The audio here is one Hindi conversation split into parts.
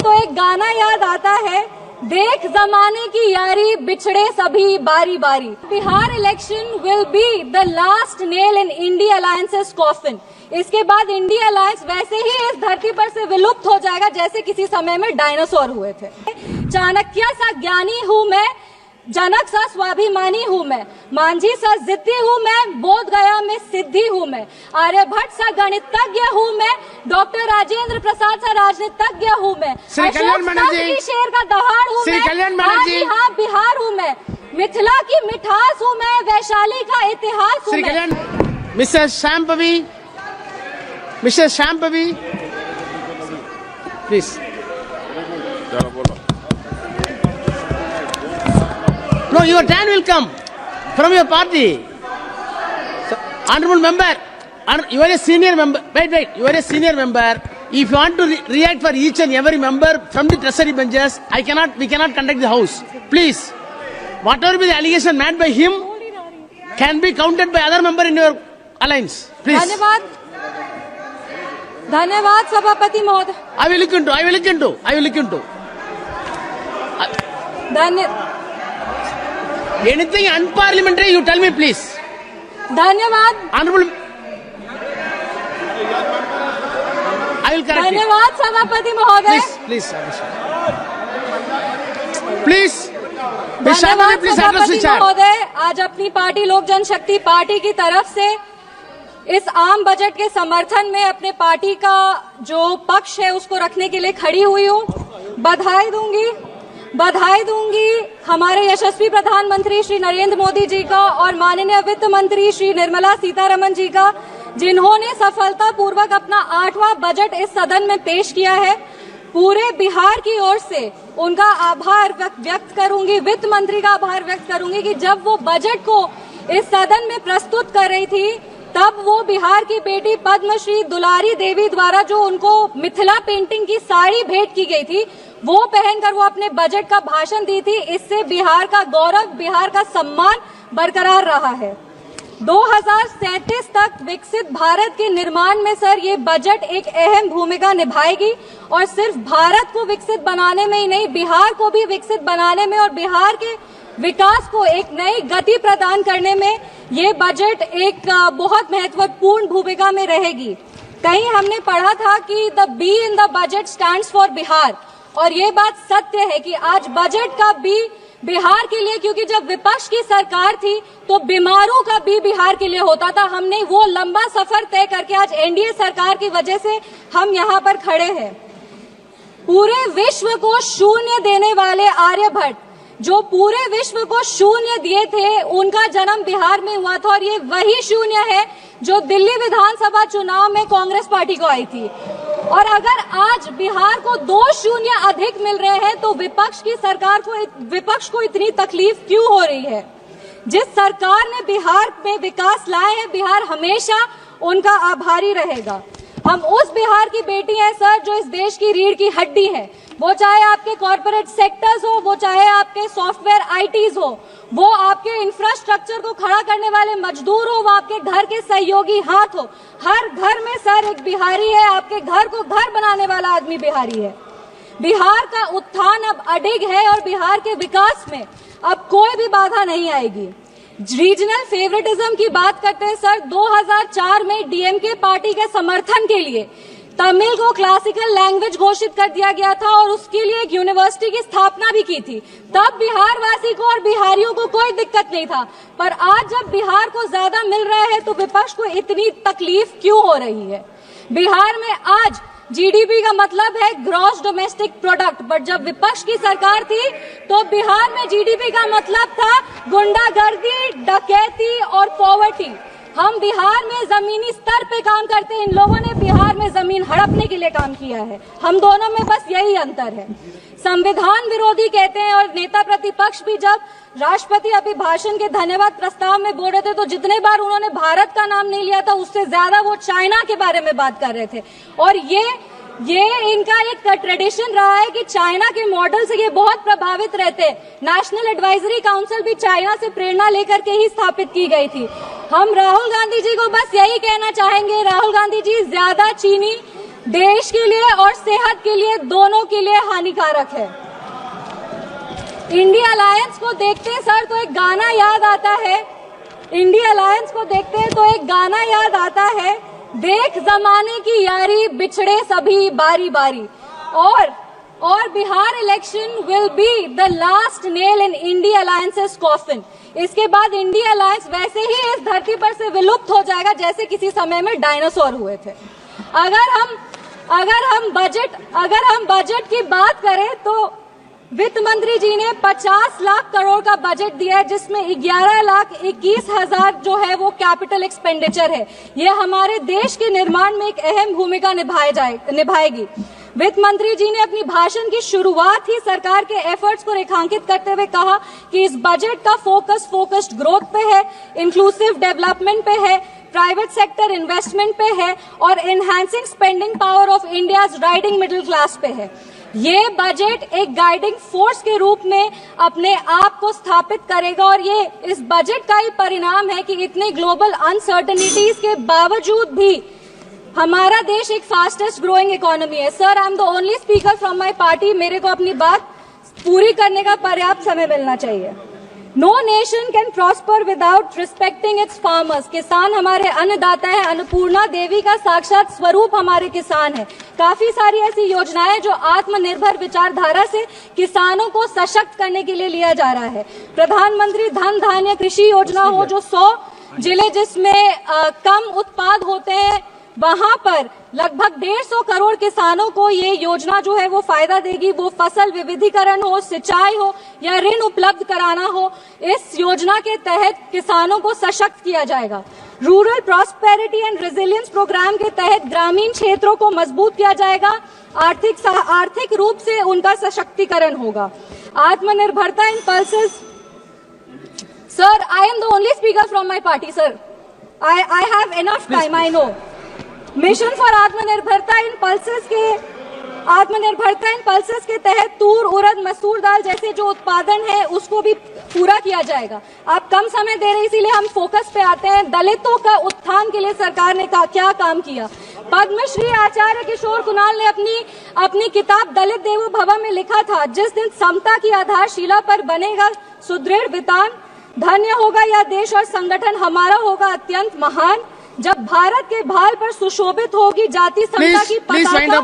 तो एक गाना याद आता है, देख जमाने की यारी बिछड़े सभी बारी बारी। Bihar election will be the last nail in India alliances coffin. इसके बाद इंडिया अलायंस वैसे ही इस धरती पर से विलुप्त हो जाएगा जैसे किसी समय में डायनासोर हुए थे। चाणक्य सा ज्ञानी हूँ मैं, जनक सा स्वाभिमानी हूँ मैं, मांझी सा जिद्दी हूँ मैं, बोध गया में सिद्धि हूँ मैं, आर्यभट्ट सा गणितज्ञ हूँ मैं, डॉक्टर राजेंद्र प्रसाद सा राजनीतिज्ञ हूँ मैं, की शेर का दहाड़ हूँ मैं, हाँ बिहार हूँ मैं, मिथिला की मिठास हूँ मैं, वैशाली का इतिहास हूँ मैं। Mister Shambhavi please. No, your turn will come from your party. So, honorable member, you are a senior member. Wait, you are a senior member. If you want to react for each and every member from the treasury benches, we cannot conduct the house. Please, whatever be the allegation made by him can be counted by other member in your alliance. Please. धन्यवाद सभापति महोदय। I will look into. Anything unparliamentary, you tell me, please. धन्यवाद। Honorable, I will correct धन्यवाद सभापति महोदय। Please. धन्यवाद सभापति महोदय। आज अपनी पार्टी लोक जनशक्ति पार्टी की तरफ से इस आम बजट के समर्थन में अपने पार्टी का जो पक्ष है उसको रखने के लिए खड़ी हुई हूँ। बधाई दूंगी हमारे यशस्वी प्रधानमंत्री श्री नरेंद्र मोदी जी का और माननीय वित्त मंत्री श्री निर्मला सीतारमण जी का, जिन्होंने सफलतापूर्वक अपना 8वां बजट इस सदन में पेश किया है। पूरे बिहार की ओर से उनका आभार व्यक्त करूंगी, वित्त मंत्री का आभार व्यक्त करूंगी कि जब वो बजट को इस सदन में प्रस्तुत कर रही थी तब वो बिहार की बेटी पद्मश्री दुलारी देवी द्वारा जो उनको मिथिला पेंटिंग की साड़ी भेंट की गई थी वो पहनकर वो अपने बजट का भाषण दी थी। इससे बिहार का गौरव, बिहार का सम्मान बरकरार रहा है। 2037 तक विकसित भारत के निर्माण में सर ये बजट एक अहम भूमिका निभाएगी और सिर्फ भारत को विकसित बनाने में ही नहीं, बिहार को भी विकसित बनाने में और बिहार के विकास को एक नई गति प्रदान करने में ये बजट एक बहुत महत्वपूर्ण भूमिका में रहेगी। कहीं हमने पढ़ा था कि the be in the budget stands for Bihar, और ये बात सत्य है कि आज बजट का बी बिहार के लिए, क्योंकि जब विपक्ष की सरकार थी तो बीमारों का बी बिहार के लिए होता था। हमने वो लंबा सफर तय करके आज एनडीए सरकार की वजह से हम यहाँ पर खड़े हैं। पूरे विश्व को शून्य देने वाले आर्यभट्ट, जो पूरे विश्व को शून्य दिए थे, उनका जन्म बिहार में हुआ था और ये वही शून्य है जो दिल्ली विधानसभा चुनाव में कांग्रेस पार्टी को आई थी। और अगर आज बिहार को 2 शून्य अधिक मिल रहे हैं तो विपक्ष को इतनी तकलीफ क्यों हो रही है? जिस सरकार ने बिहार में विकास लाए हैं, बिहार हमेशा उनका आभारी रहेगा। हम उस बिहार की बेटी हैं सर जो इस देश की रीढ़ की हड्डी है, वो चाहे आपके कॉर्पोरेट सेक्टर्स हो, वो चाहे आपके सॉफ्टवेयर आईटीज हो, वो आपके इंफ्रास्ट्रक्चर को खड़ा करने वाले मजदूर हो, वो आपके घर के सहयोगी हाथ हो। हर घर में सर एक बिहारी है, आपके घर को घर बनाने वाला आदमी बिहारी है। बिहार का उत्थान अब अडिग है और बिहार के विकास में अब कोई भी बाधा नहीं आएगी। रीजनल फेवरेटिज्म की बात करते हैं सर, 2004 में डीएमके पार्टी के समर्थन के लिए तमिल को क्लासिकल लैंग्वेज घोषित कर दिया गया था और उसके लिए एक यूनिवर्सिटी की स्थापना भी की थी। तब बिहार वासी को और बिहारियों को कोई दिक्कत नहीं था, पर आज जब बिहार को ज्यादा मिल रहा है तो विपक्ष को इतनी तकलीफ क्यों हो रही है? बिहार में आज जीडीपी का मतलब है ग्रॉस डोमेस्टिक प्रोडक्ट, बट जब विपक्ष की सरकार थी तो बिहार में जीडीपी का मतलब था गुंडागर्दी, डकैती और पॉवर्टी। हम बिहार में जमीनी स्तर पे काम करते हैं, इन लोगों ने बिहार में जमीन हड़पने के लिए काम किया है। हम दोनों में बस यही अंतर है। संविधान विरोधी कहते हैं और नेता प्रतिपक्ष भी जब राष्ट्रपति अभिभाषण के धन्यवाद प्रस्ताव में बोल रहे थे तो जितने बार उन्होंने भारत का नाम नहीं लिया था उससे ज्यादा वो चाइना के बारे में बात कर रहे थे। और ये इनका एक ट्रेडिशन रहा है कि चाइना के मॉडल से ये बहुत प्रभावित रहते। नेशनल एडवाइजरी काउंसिल भी चाइना से प्रेरणा लेकर के ही स्थापित की गई थी। हम राहुल गांधी जी को बस यही कहना चाहेंगे, राहुल गांधी जी ज्यादा चीनी देश के लिए और सेहत के लिए, दोनों के लिए हानिकारक है। इंडिया अलायंस को देखते हैं सर तो एक गाना याद आता है, इंडिया अलायंस को देखते हैं तो एक गाना याद आता है, देख जमाने की यारी बिछड़े सभी बारी बारी। और Bihar election will be the last nail in India alliances coffin. इसके बाद इंडिया अलायंस वैसे ही इस धरती पर से विलुप्त हो जाएगा जैसे किसी समय में डायनासोर हुए थे। अगर हम बजट की बात करें तो वित्त मंत्री जी ने 50 लाख करोड़ का बजट दिया है, जिसमें 11,21,000 जो है वो कैपिटल एक्सपेंडिचर है। ये हमारे देश के निर्माण में एक अहम भूमिका निभाएगी। वित्त मंत्री जी ने अपनी भाषण की शुरुआत ही सरकार के एफर्ट्स को रेखांकित करते हुए कहा कि इस बजट का फोकस्ड ग्रोथ पे है, इंक्लूसिव डेवलपमेंट पे है, प्राइवेट सेक्टर इन्वेस्टमेंट पे है और enhancing spending power of India's riding middle class पे है। ये बजट एक गाइडिंग फोर्स के रूप में अपने आप को स्थापित करेगा और ये इस बजट का ही परिणाम है कि इतनी ग्लोबल अनसर्टेनिटीज के बावजूद भी हमारा देश एक फास्टेस्ट ग्रोइंग इकोनॉमी है। Sir, I am the only speaker from my party, मेरे को अपनी बात पूरी करने का पर्याप्त समय मिलना चाहिए। No nation can prosper without respecting its farmers. किसान हमारे अन्नदाता है, अन्नपूर्णा देवी का साक्षात स्वरूप हमारे किसान है। काफी सारी ऐसी योजनाएं जो आत्मनिर्भर विचारधारा से किसानों को सशक्त करने के लिए लिया जा रहा है। प्रधानमंत्री धन धान्य कृषि योजना हो, जो 100 जिले जिसमें कम उत्पाद होते हैं वहां पर लगभग 150 करोड़ किसानों को ये योजना जो है वो फायदा देगी। वो फसल विविधीकरण हो, सिंचाई हो या ऋण उपलब्ध कराना हो, इस योजना के तहत किसानों को सशक्त किया जाएगा। Rural prosperity and resilience programme के तहत ग्रामीण क्षेत्रों को मजबूत किया जाएगा, आर्थिक रूप से उनका सशक्तिकरण होगा। आत्मनिर्भरता in pulses. Sir, I am the only speaker from my party sir, I have enough time, I know. Mission for आत्मनिर्भरता इन पल्सेस के तहत तूर, उड़द, मसूर दाल जैसे जो उत्पादन है उसको भी पूरा किया जाएगा। आप कम समय दे रहे इसीलिए हम फोकस पे आते हैं। दलितों का उत्थान के लिए सरकार ने क्या काम किया। पद्मश्री आचार्य किशोर कुणाल ने अपनी किताब दलित देवो भव में लिखा था, जिस दिन समता की आधारशिला पर बनेगा सुदृढ़ वितान, धन्य होगा यह देश और संगठन हमारा होगा अत्यंत महान। जब भारत के भाल पर सुशोभित होगी जाति समता की पताका,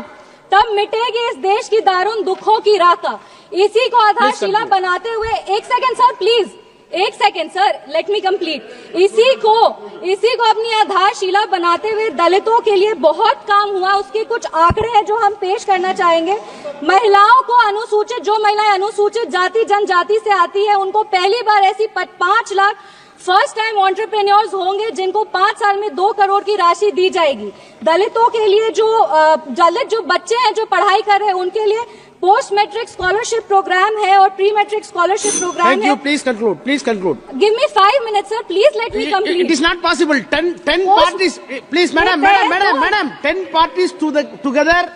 तब मिटेगी इस देश की दारुण दुखों की राका। इसी को आधारशिला बनाते हुए, एक सेकंड सर प्लीज, एक second sir, let me complete. इसी को अपनी आधारशिला बनाते हुए दलितों के लिए बहुत काम हुआ। उसके कुछ आंकड़े हैं जो हम पेश करना चाहेंगे। महिलाओं को अनुसूचित, जो महिलाएं अनुसूचित जाति जनजाति से आती है, उनको पहली बार ऐसी 5 लाख फर्स्ट टाइम एंटरप्रेन्योर्स होंगे जिनको 5 साल में 2 करोड़ की राशि दी जाएगी। दलितों के लिए दलित जो बच्चे हैं जो पढ़ाई कर रहे हैं उनके लिए पोस्ट मैट्रिक स्कॉलरशिप प्रोग्राम है और प्री मैट्रिक स्कॉलरशिप प्रोग्राम है। Thank you. Please conclude. Give me 5 minutes, sir. Please let me complete. It is not possible. 10 parties. Please, madam. 10 parties together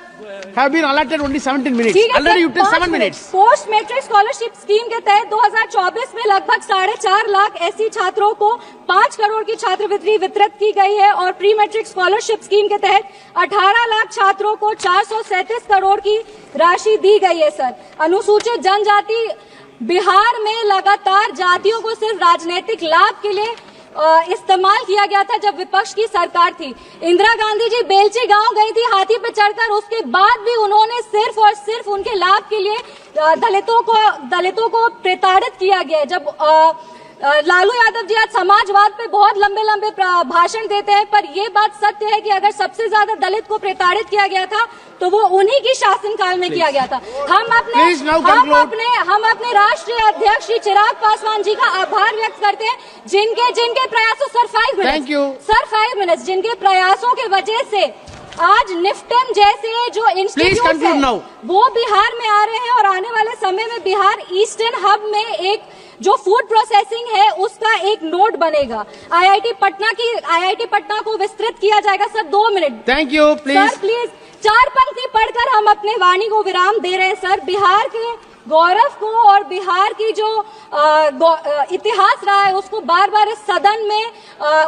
have been allotted only 17 minutes. Already you took 7 minutes. Post matric scholarship scheme के तहत 2024 में लगभग 4.5 लाख ऐसी छात्रों को 5 करोड़ की छात्रवृत्ति वितरित की गई है और प्री मैट्रिक स्कॉलरशिप स्कीम के तहत 18 लाख छात्रों को 437 करोड़ की राशि दी गई है। सर, अनुसूचित जनजाति बिहार में लगातार जातियों को सिर्फ राजनीतिक लाभ के लिए इस्तेमाल किया गया था जब विपक्ष की सरकार थी। इंदिरा गांधी जी बेलची गांव गई थी हाथी पे चढ़कर, उसके बाद भी उन्होंने सिर्फ और सिर्फ उनके लाभ के लिए दलितों को प्रताड़ित किया गया। जब लालू यादव जी आज समाजवाद पे बहुत लंबे भाषण देते हैं, पर ये बात सत्य है कि अगर सबसे ज्यादा दलित को प्रताड़ित किया गया था तो वो उन्हीं की शासनकाल में किया गया था। हम अपने राष्ट्रीय अध्यक्ष श्री चिराग पासवान जी का आभार व्यक्त करते हैं, जिनके प्रयासों सर 5 मिनट्स जिनके प्रयासों की वजह से आज निफ्टन जैसे जो इंस्टीट्यूट है वो बिहार में आ रहे हैं और आने वाले समय में बिहार ईस्टर्न हब में एक जो फूड प्रोसेसिंग है उसका एक नोड बनेगा। आईआईटी पटना को विस्तृत किया जाएगा। Sir 2 minute. Thank you. Sir please 4 पंक्ति पढ़कर हम अपने वाणी को विराम दे रहे हैं। सर, बिहार के गौरव को और बिहार की जो इतिहास रहा है उसको बार बार इस सदन में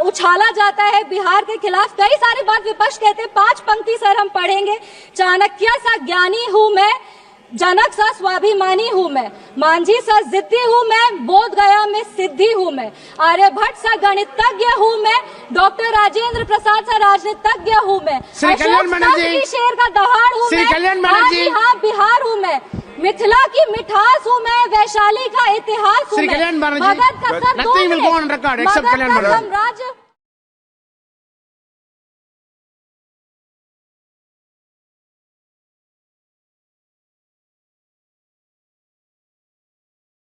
उछाला जाता है बिहार के खिलाफ। कई सारी बात विपक्ष कहते हैं, 5 पंक्ति सर हम पढ़ेंगे। चाणक्य सा ज्ञानी हूं मैं, जनक सा स्वाभिमानी हूं मैं, मांझी सा जिद्दी हूं मैं, बोध गया में सिद्धि हूं मैं, आर्यभट्ट सा गणितज्ञ हूं मैं, डॉक्टर राजेंद्र प्रसाद सा राजनीतिज्ञ हूं मैं, श्री कल्याण बनर्जी, शेर का दहाड़ हूं श्री मैं, कल्याण बनर्जी, हाँ बिहार हूं मैं, मिथिला की मिठास हूं मैं, वैशाली का इतिहास हूं श्री मैं, कल्याण बनर्जी, मगध का nothing will go on record except Kalyan Banerjee. साम्राज्य